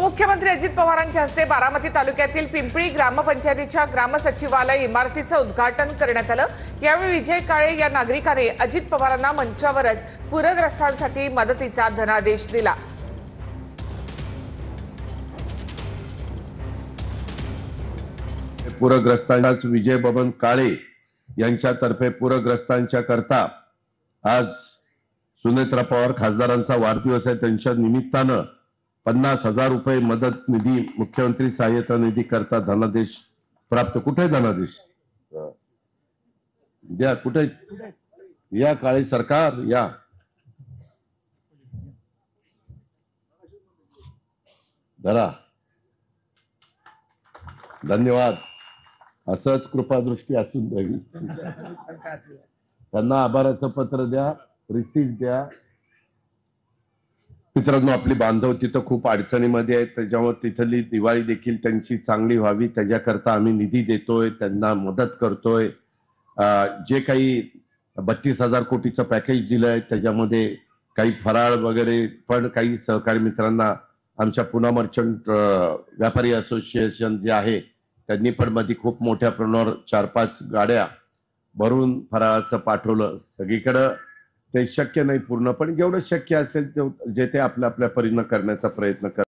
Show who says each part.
Speaker 1: उपमुख्यमंत्री अजित पवारांच्या हस्ते बारामती तालुक्यातील पिंपळी ग्रामपंचायतीच्या ग्रामसचिवालय इमारतीचं उद्घाटन करण्यात आलं। यावेळी विजय काळे या नागरिकाने अजित पवारांना मंचावरच पूरग्रस्तांसाठी मदतीचा धनादेश दिला।
Speaker 2: पूरग्रस्तांना विजय बबन काळे यांच्यातर्फे पूरग्रस्तांच्या करता आज सुनेत्रा पवार खासदारांचा वाढदिवस आहे। त्यांच्या निमित्तानं 50,000 रुपये मदत निधी मुख्यमंत्री सहाय्यता निधी करता धनादेश प्राप्त। कुठे धनादेश द्या, कुठे या काळे सरकार या। धरा, धन्यवाद। असंच कृपादृष्टी असून द्यावी। त्यांना आभाराचं पत्र द्या, रिसीट द्या। मित्रांनो, आपली बांधव तिथं खूप अडचणीमध्ये आहेत, त्याच्यामुळे तिथली दिवाळी देखील त्यांची चांगली व्हावी त्याच्याकरता आम्ही निधी देतोय, त्यांना मदत करतोय। जे काही 32,000 कोटीचं पॅकेज दिलंय त्याच्यामध्ये काही फराळ वगैरे पण काही सहकारी मित्रांना आमच्या पुणे मर्चंट व्यापारी असोसिएशन जे आहे त्यांनी पण मध्ये खूप मोठ्या प्रमाणावर 4-5 गाड्या भरून फराळाचं पाठवलं। सगळीकडे ते शक्य नाही पूर्ण, पण जेवढं शक्य असेल ते आपल्या परीने करण्याचा प्रयत्न कर।